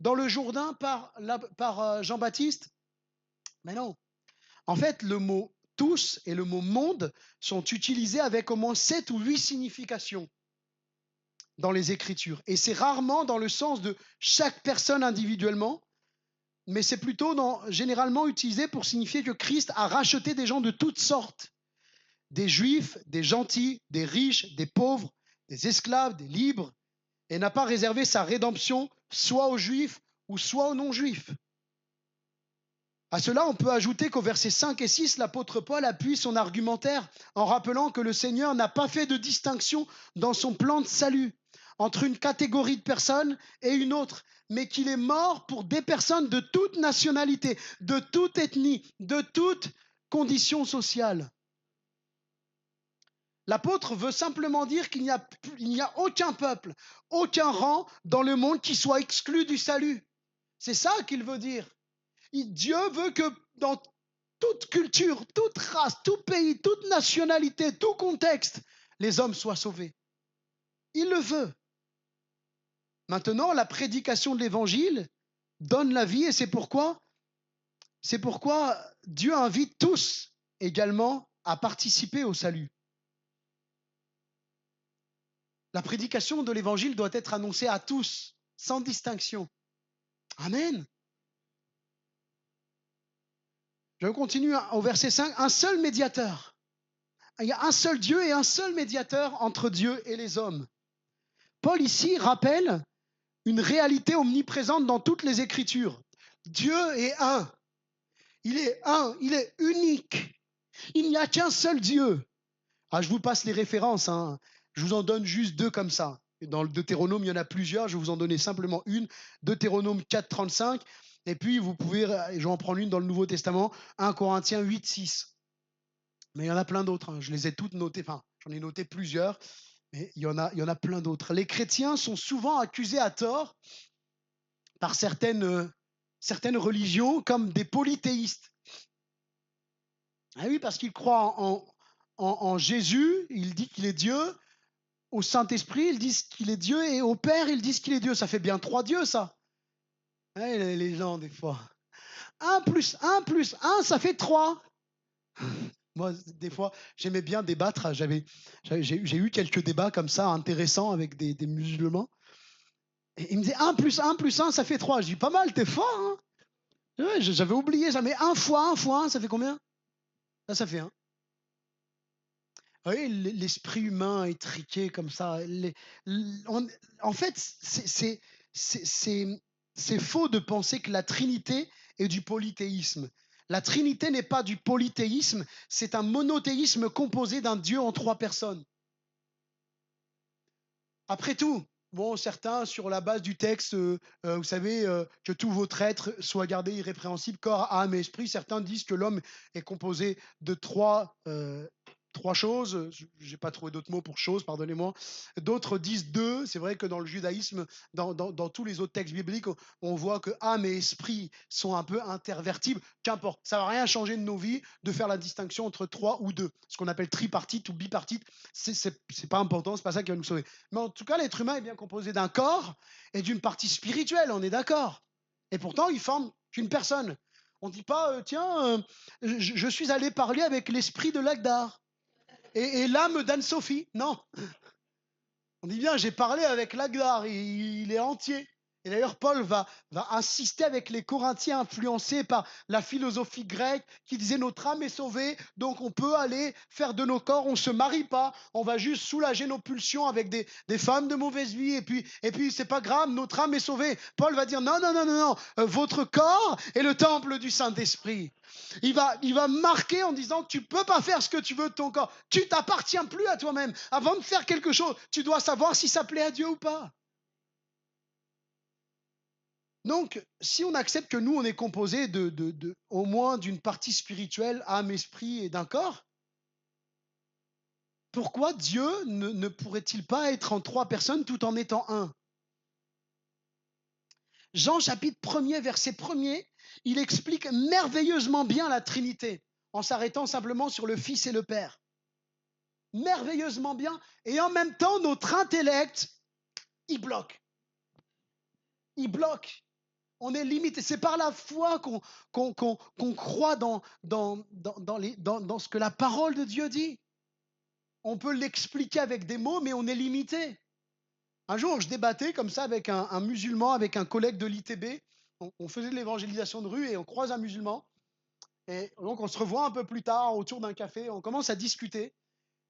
dans le Jourdain par Jean-Baptiste? Mais non. En fait, le mot tous et le mot monde sont utilisés avec au moins 7 ou 8 significations dans les Écritures. Et c'est rarement dans le sens de chaque personne individuellement, mais c'est plutôt généralement utilisé pour signifier que Christ a racheté des gens de toutes sortes, des juifs, des gentils, des riches, des pauvres, des esclaves, des libres, et n'a pas réservé sa rédemption soit aux juifs ou soit aux non-juifs. À cela, on peut ajouter qu'au versets 5 et 6, l'apôtre Paul appuie son argumentaire en rappelant que le Seigneur n'a pas fait de distinction dans son plan de salut entre une catégorie de personnes et une autre, mais qu'il est mort pour des personnes de toute nationalité, de toute ethnie, de toute condition sociale. L'apôtre veut simplement dire qu'il n'y a aucun peuple, aucun rang dans le monde qui soit exclu du salut. C'est ça qu'il veut dire. Dieu veut que dans toute culture, toute race, tout pays, toute nationalité, tout contexte, les hommes soient sauvés. Il le veut. Maintenant, la prédication de l'évangile donne la vie et c'est pourquoi Dieu invite tous également à participer au salut. La prédication de l'évangile doit être annoncée à tous, sans distinction. Amen. Je continue au verset 5. Un seul médiateur. Il y a un seul Dieu et un seul médiateur entre Dieu et les hommes. Paul ici rappelle une réalité omniprésente dans toutes les Écritures. Dieu est un. Il est un, il est unique. Il n'y a qu'un seul Dieu. Je vous passe les références. Je vous en donne juste 2 comme ça. Dans le Deutéronome, il y en a plusieurs. Je vais vous en donner simplement une. Deutéronome 4, 35. Et puis, vous pouvez, je vais en prendre une dans le Nouveau Testament, 1 Corinthiens 8, 6. Mais il y en a plein d'autres. Je les ai toutes notées. Enfin, j'en ai noté plusieurs. Mais il y en a plein d'autres. Les chrétiens sont souvent accusés à tort par certaines religions comme des polythéistes. Ah oui, parce qu'ils croient en Jésus, ils disent qu'il est Dieu, au Saint-Esprit, ils disent qu'il est Dieu, et au Père, ils disent qu'il est Dieu. Ça fait bien 3 dieux, ça. Les gens, des fois. 1 plus 1 plus 1, ça fait 3. Moi, des fois, j'aimais bien débattre. J'ai eu quelques débats comme ça, intéressants, avec des musulmans. Et ils me disaient 1 plus 1 plus 1, ça fait 3. Je dis, pas mal, t'es fort. Hein, ouais, j'avais oublié, jamais 1 fois 1 fois 1, ça fait combien? Ça fait 1. Oui, l'esprit humain étriqué comme ça. En fait, c'est faux de penser que la Trinité est du polythéisme. La Trinité n'est pas du polythéisme, c'est un monothéisme composé d'un Dieu en 3 personnes. Après tout, bon, certains, sur la base du texte, vous savez, que tous votre être soit gardé irrépréhensible, corps, âme et esprit, certains disent que l'homme est composé de 3 3 choses. Je n'ai pas trouvé d'autres mots pour choses, pardonnez-moi. D'autres disent 2. C'est vrai que dans le judaïsme, dans tous les autres textes bibliques, on voit que âme et esprit sont un peu intervertibles. Qu'importe, ça ne va rien changer de nos vies de faire la distinction entre 3 ou 2. Ce qu'on appelle tripartite ou bipartite, c'est pas important, c'est pas ça qui va nous sauver. Mais en tout cas, l'être humain est bien composé d'un corps et d'une partie spirituelle, on est d'accord. Et pourtant, ils forment qu'une personne. On ne dit pas, tiens, je suis allé parler avec l'esprit de Lagdar et l'âme d'Anne-Sophie. Non. On dit bien, j'ai parlé avec Lagdar, il est entier. Et d'ailleurs, Paul va insister avec les Corinthiens influencés par la philosophie grecque qui disait notre âme est sauvée, donc on peut aller faire de nos corps, on ne se marie pas, on va juste soulager nos pulsions avec des femmes de mauvaise vie, et puis c'est pas grave, notre âme est sauvée. Paul va dire non, votre corps est le temple du Saint-Esprit. Il va marquer en disant tu ne peux pas faire ce que tu veux de ton corps, tu t'appartiens plus à toi-même. Avant de faire quelque chose, tu dois savoir si ça plaît à Dieu ou pas. Donc, si on accepte que nous, on est composé au moins d'une partie spirituelle, âme, esprit et d'un corps, pourquoi Dieu ne pourrait-il pas être en 3 personnes tout en étant un? Jean chapitre 1er, verset 1er, il explique merveilleusement bien la Trinité en s'arrêtant simplement sur le Fils et le Père. Merveilleusement bien. Et en même temps, notre intellect, il bloque. Il bloque. On est limité. C'est par la foi qu'on croit dans ce que la parole de Dieu dit. On peut l'expliquer avec des mots, mais on est limité. Un jour, je débattais comme ça avec un musulman, avec un collègue de l'ITB. On faisait de l'évangélisation de rue et on croise un musulman. Et donc, on se revoit un peu plus tard autour d'un café. On commence à discuter.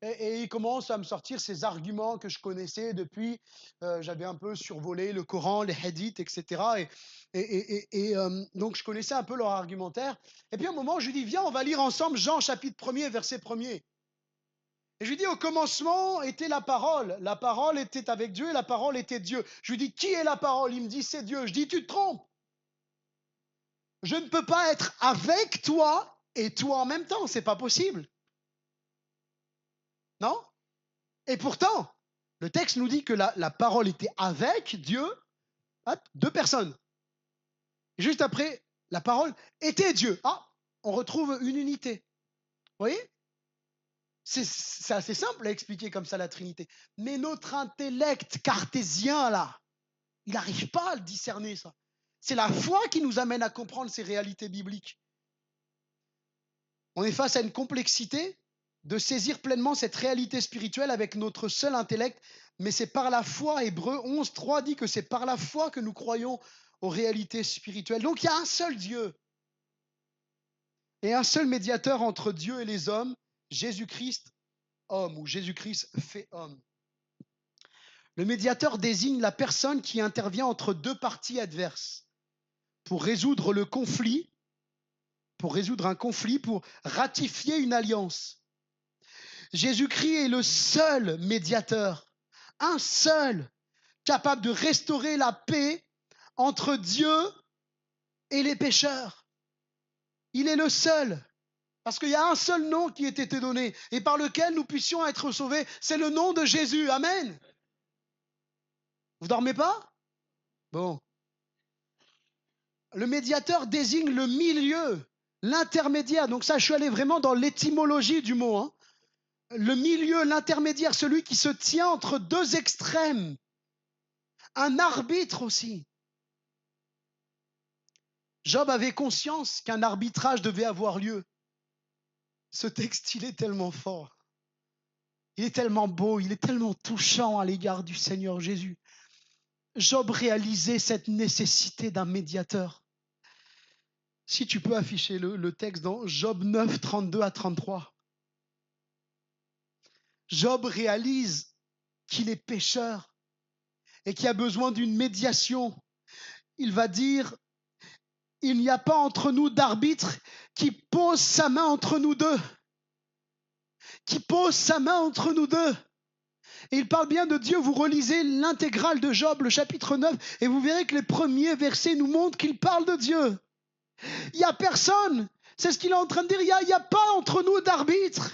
Et il commence à me sortir ces arguments que je connaissais depuis. J'avais un peu survolé le Coran, les hadiths, etc. Donc, je connaissais un peu leur argumentaire. Et puis, à un moment, je lui dis, viens, on va lire ensemble Jean, chapitre 1er, verset 1er. Et je lui dis, au commencement était la parole. La parole était avec Dieu et la parole était Dieu. Je lui dis, qui est la parole? Il me dit, c'est Dieu. Je dis, tu te trompes. Je ne peux pas être avec toi et toi en même temps. C'est pas possible. Non? Et pourtant, le texte nous dit que la parole était avec Dieu, 2 personnes. Et juste après, la parole était Dieu. Ah, on retrouve une unité. Vous voyez? C'est assez simple à expliquer comme ça la Trinité. Mais notre intellect cartésien, là, il n'arrive pas à le discerner, ça. C'est la foi qui nous amène à comprendre ces réalités bibliques. On est face à une complexité de saisir pleinement cette réalité spirituelle avec notre seul intellect, mais c'est par la foi. Hébreux 11, 3 dit que c'est par la foi que nous croyons aux réalités spirituelles. Donc il y a un seul Dieu et un seul médiateur entre Dieu et les hommes, Jésus-Christ, homme, ou Jésus-Christ fait homme. Le médiateur désigne la personne qui intervient entre 2 parties adverses pour résoudre le conflit, pour résoudre un conflit, pour ratifier une alliance. Jésus-Christ est le seul médiateur, un seul, capable de restaurer la paix entre Dieu et les pécheurs. Il est le seul, parce qu'il y a un seul nom qui ait été donné et par lequel nous puissions être sauvés, c'est le nom de Jésus. Amen. Vous dormez pas? Bon. Le médiateur désigne le milieu, l'intermédiaire. Donc ça, je suis allé vraiment dans l'étymologie du mot. Hein. Le milieu, l'intermédiaire, celui qui se tient entre 2 extrêmes. Un arbitre aussi. Job avait conscience qu'un arbitrage devait avoir lieu. Ce texte, il est tellement fort. Il est tellement beau, il est tellement touchant à l'égard du Seigneur Jésus. Job réalisait cette nécessité d'un médiateur. Si tu peux afficher le texte dans Job 9, 32 à 33. Job réalise qu'il est pécheur et qu'il a besoin d'une médiation. Il va dire, il n'y a pas entre nous d'arbitre qui pose sa main entre nous deux. Qui pose sa main entre nous deux. Et il parle bien de Dieu. Vous relisez l'intégrale de Job, le chapitre 9, et vous verrez que les premiers versets nous montrent qu'il parle de Dieu. Il n'y a personne. C'est ce qu'il est en train de dire. Il n'y a pas entre nous d'arbitre.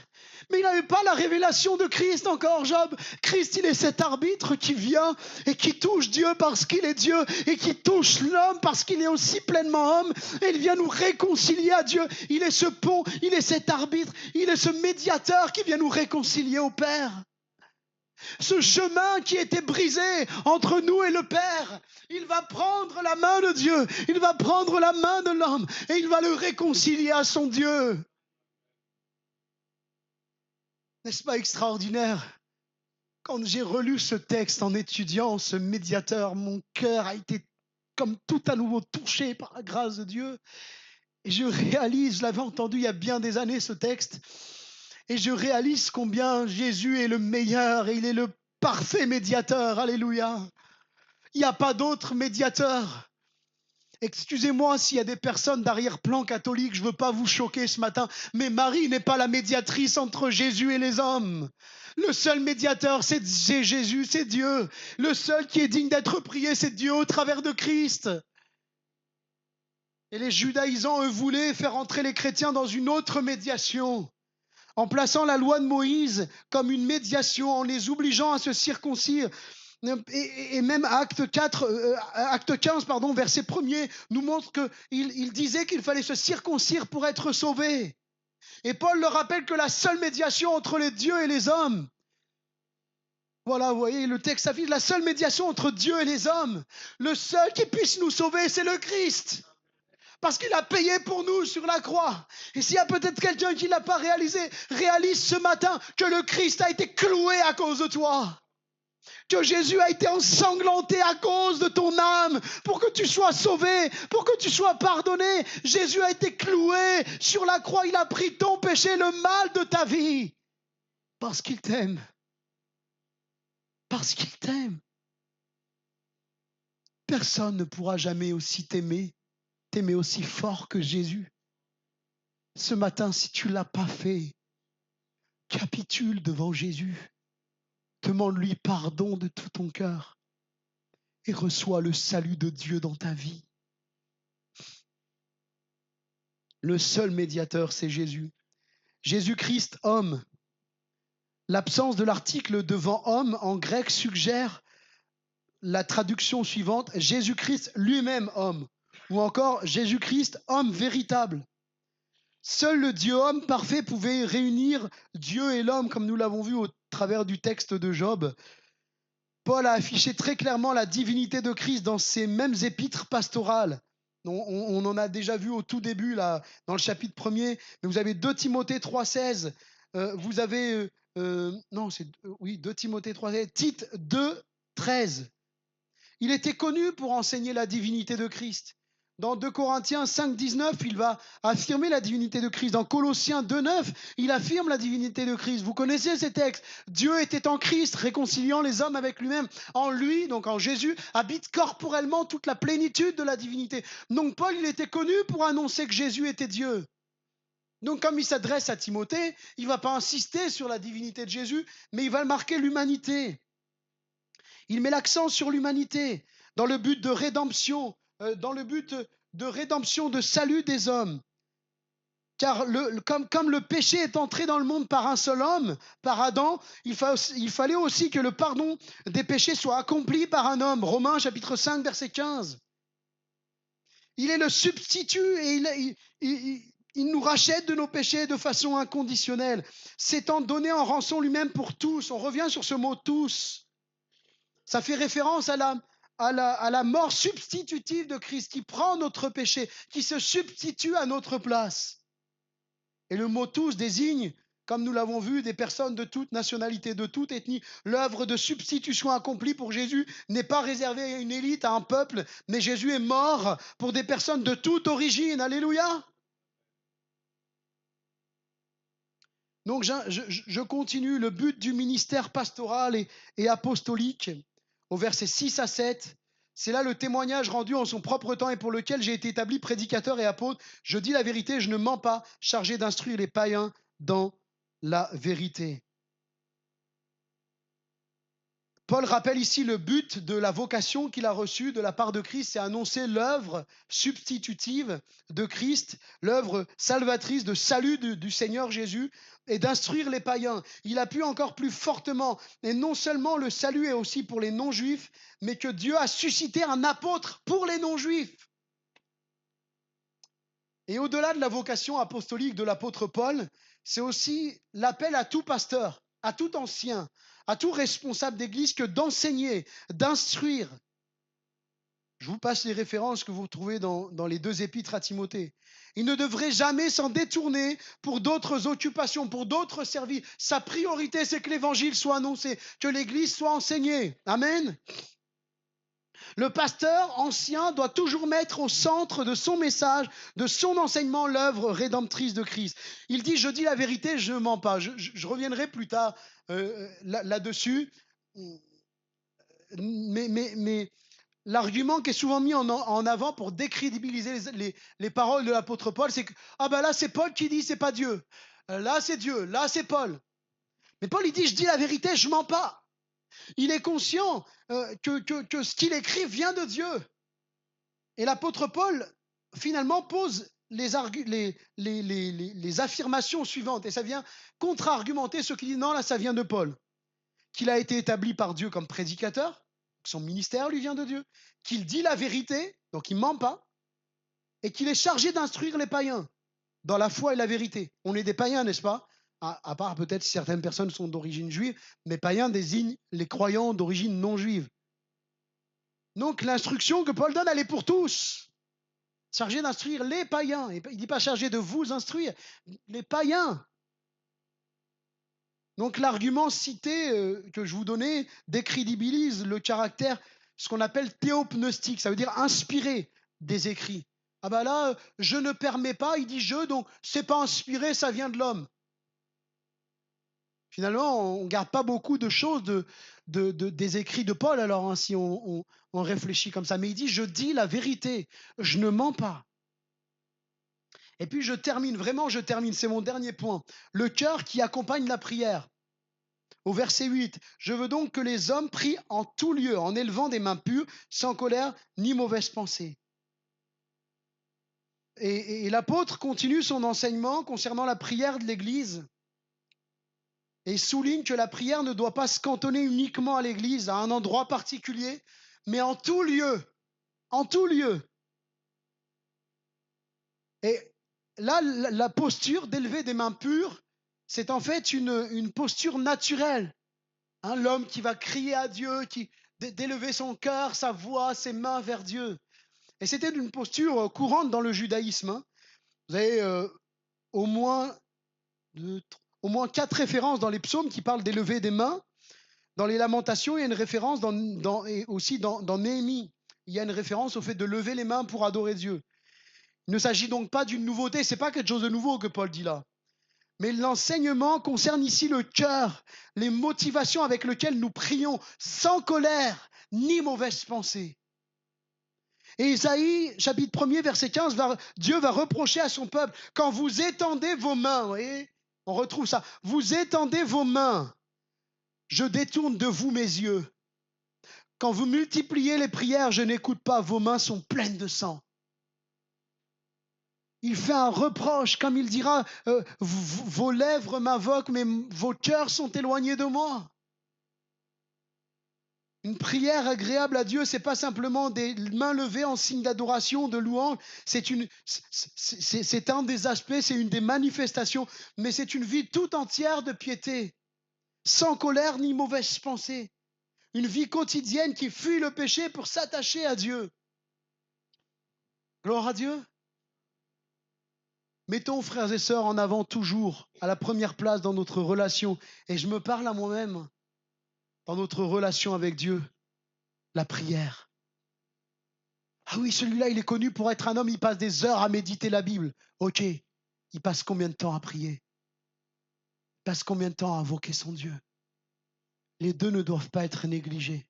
Mais il n'avait pas la révélation de Christ encore, Job. Christ, il est cet arbitre qui vient et qui touche Dieu parce qu'il est Dieu et qui touche l'homme parce qu'il est aussi pleinement homme. Et il vient nous réconcilier à Dieu. Il est ce pont, il est cet arbitre, il est ce médiateur qui vient nous réconcilier au Père. Ce chemin qui était brisé entre nous et le Père, il va prendre la main de Dieu, il va prendre la main de l'homme et il va le réconcilier à son Dieu. N'est-ce pas extraordinaire? Quand j'ai relu ce texte en étudiant ce médiateur, mon cœur a été comme tout à nouveau touché par la grâce de Dieu. Et je réalise, je l'avais entendu il y a bien des années ce texte, et je réalise combien Jésus est le meilleur et il est le parfait médiateur. Alléluia. Il n'y a pas d'autre médiateur. Excusez-moi s'il y a des personnes d'arrière-plan catholique, je ne veux pas vous choquer ce matin, mais Marie n'est pas la médiatrice entre Jésus et les hommes. Le seul médiateur, c'est Jésus, c'est Dieu. Le seul qui est digne d'être prié, c'est Dieu au travers de Christ. Et les judaïsants, eux, voulaient faire entrer les chrétiens dans une autre médiation, en plaçant la loi de Moïse comme une médiation, en les obligeant à se circoncire. Et même Acte 15, verset 1er, nous montre qu'il disait qu'il fallait se circoncire pour être sauvé. Et Paul leur rappelle que la seule médiation entre les dieux et les hommes, voilà, vous voyez, le texte affiche la seule médiation entre Dieu et les hommes. Le seul qui puisse nous sauver, c'est le Christ. Parce qu'il a payé pour nous sur la croix. Et s'il y a peut-être quelqu'un qui ne l'a pas réalisé, réalise ce matin que le Christ a été cloué à cause de toi. Que Jésus a été ensanglanté à cause de ton âme pour que tu sois sauvé, pour que tu sois pardonné. Jésus a été cloué sur la croix. Il a pris ton péché, le mal de ta vie. Parce qu'il t'aime. Parce qu'il t'aime. Personne ne pourra jamais aussi t'aimer aussi fort que Jésus. Ce matin, si tu ne l'as pas fait, capitule devant Jésus. Demande-lui pardon de tout ton cœur et reçois le salut de Dieu dans ta vie. Le seul médiateur, c'est Jésus. Jésus-Christ, homme. L'absence de l'article devant homme en grec suggère la traduction suivante, Jésus-Christ lui-même homme, ou encore Jésus-Christ homme véritable. Seul le Dieu-homme parfait pouvait réunir Dieu et l'homme, comme nous l'avons vu au travers du texte de Job. Paul a affiché très clairement la divinité de Christ dans ses mêmes épîtres pastorales. On en a déjà vu au tout début, là, dans le chapitre 1er. Mais vous avez 2 Timothée 3,16. Vous avez... 2 Timothée 3,16. Tite 2,13. Il était connu pour enseigner la divinité de Christ. Dans 2 Corinthiens 5,19, il va affirmer la divinité de Christ. Dans Colossiens 2,9, il affirme la divinité de Christ. Vous connaissez ces textes. Dieu était en Christ, réconciliant les hommes avec lui-même. En lui, donc en Jésus, habite corporellement toute la plénitude de la divinité. Donc Paul, il était connu pour annoncer que Jésus était Dieu. Donc comme il s'adresse à Timothée, il ne va pas insister sur la divinité de Jésus, mais il va marquer l'humanité. Il met l'accent sur l'humanité, dans le but de rédemption, de salut des hommes. Car comme le péché est entré dans le monde par un seul homme, par Adam, il fallait aussi que le pardon des péchés soit accompli par un homme. Romains chapitre 5, verset 15. Il est le substitut et il nous rachète de nos péchés de façon inconditionnelle, s'étant donné en rançon lui-même pour tous. On revient sur ce mot « tous ». Ça fait référence à la mort substitutive de Christ qui prend notre péché, qui se substitue à notre place. Et le mot « tous » désigne, comme nous l'avons vu, des personnes de toute nationalité, de toute ethnie. L'œuvre de substitution accomplie pour Jésus n'est pas réservée à une élite, à un peuple, mais Jésus est mort pour des personnes de toute origine. Alléluia! Donc je continue. Le but du ministère pastoral et apostolique, au verset 6 à 7, c'est là le témoignage rendu en son propre temps et pour lequel j'ai été établi prédicateur et apôtre. Je dis la vérité, je ne mens pas, chargé d'instruire les païens dans la vérité. Paul rappelle ici le but de la vocation qu'il a reçue de la part de Christ, c'est annoncer l'œuvre substitutive de Christ, l'œuvre salvatrice de salut du Seigneur Jésus et d'instruire les païens. Il a pu encore plus fortement, et non seulement le salut est aussi pour les non-juifs, mais que Dieu a suscité un apôtre pour les non-juifs. Et au-delà de la vocation apostolique de l'apôtre Paul, c'est aussi l'appel à tout pasteur, à tout ancien, à tout responsable d'église que d'enseigner, d'instruire. Je vous passe les références que vous trouvez dans les 2 épîtres à Timothée. Il ne devrait jamais s'en détourner pour d'autres occupations, pour d'autres services. Sa priorité, c'est que l'évangile soit annoncé, que l'église soit enseignée. Amen. Le pasteur ancien doit toujours mettre au centre de son message, de son enseignement, l'œuvre rédemptrice de Christ. Il dit, je dis la vérité, je ne mens pas. Je reviendrai plus tard là-dessus. Mais l'argument qui est souvent mis en avant pour décrédibiliser les paroles de l'apôtre Paul, c'est que là c'est Paul qui dit, c'est pas Dieu. Là c'est Dieu, là c'est Paul. Mais Paul il dit, je dis la vérité, je mens pas. Il est conscient que ce qu'il écrit vient de Dieu. Et l'apôtre Paul, finalement, pose les affirmations suivantes. Et ça vient contre-argumenter ce qu'il dit, non, là, ça vient de Paul. Qu'il a été établi par Dieu comme prédicateur, son ministère lui vient de Dieu, qu'il dit la vérité, donc il ne ment pas, et qu'il est chargé d'instruire les païens dans la foi et la vérité. On est des païens, n'est-ce pas ? À part peut-être si certaines personnes sont d'origine juive, mais païens désignent les croyants d'origine non juive. Donc l'instruction que Paul donne, elle est pour tous. Chargé d'instruire les païens. Il ne dit pas chargé de vous instruire, les païens. Donc l'argument cité que je vous donnais décrédibilise le caractère, ce qu'on appelle théopneustique, ça veut dire inspiré des écrits. Là, je ne permets pas, il dit je, donc c'est pas inspiré, ça vient de l'homme. Finalement, on ne garde pas beaucoup de choses des écrits de Paul, alors, hein, si on réfléchit comme ça. Mais il dit, je dis la vérité, je ne mens pas. Et puis je termine, c'est mon dernier point. Le cœur qui accompagne la prière. Au verset 8, je veux donc que les hommes prient en tout lieu, en élevant des mains pures, sans colère ni mauvaise pensée. Et l'apôtre continue son enseignement concernant la prière de l'Église. Et souligne que la prière ne doit pas se cantonner uniquement à l'église, à un endroit particulier, mais en tout lieu. En tout lieu. Et là, la posture d'élever des mains pures, c'est en fait une posture naturelle. Hein, l'homme qui va crier à Dieu, d'élever son cœur, sa voix, ses mains vers Dieu. Et c'était une posture courante dans le judaïsme. Hein. Vous avez au moins 4 références dans les psaumes qui parlent d'élever des mains. Dans les Lamentations, il y a une référence et aussi dans Néhémie. Il y a une référence au fait de lever les mains pour adorer Dieu. Il ne s'agit donc pas d'une nouveauté, ce n'est pas quelque chose de nouveau que Paul dit là. Mais l'enseignement concerne ici le cœur, les motivations avec lesquelles nous prions, sans colère ni mauvaise pensée. Et Isaïe, chapitre 1er, verset 15, Dieu va reprocher à son peuple, quand vous étendez vos mains, vous voyez, on retrouve ça, vous étendez vos mains, je détourne de vous mes yeux. Quand vous multipliez les prières, je n'écoute pas, vos mains sont pleines de sang. Il fait un reproche, comme il dira, vos lèvres m'invoquent, mais vos cœurs sont éloignés de moi. Une prière agréable à Dieu, ce n'est pas simplement des mains levées en signe d'adoration, de louange. C'est un des aspects, c'est une des manifestations, mais c'est une vie tout entière de piété, sans colère ni mauvaise pensée. Une vie quotidienne qui fuit le péché pour s'attacher à Dieu. Gloire à Dieu. Mettons, frères et sœurs, en avant toujours, à la première place dans notre relation, et je me parle à moi-même, dans notre relation avec Dieu, la prière. Ah oui, celui-là, il est connu pour être un homme, il passe des heures à méditer la Bible. Ok, il passe combien de temps à prier? Il passe combien de temps à invoquer son Dieu? Les deux ne doivent pas être négligés.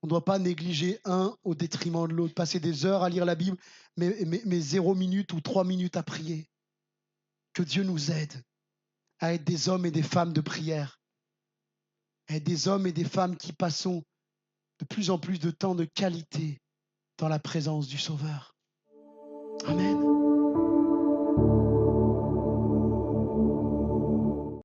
On ne doit pas négliger un au détriment de l'autre. Passer des heures à lire la Bible, mais 0 minute ou 3 minutes à prier. Que Dieu nous aide à être des hommes et des femmes de prière. être des hommes et des femmes qui passons de plus en plus de temps de qualité dans la présence du Sauveur. Amen.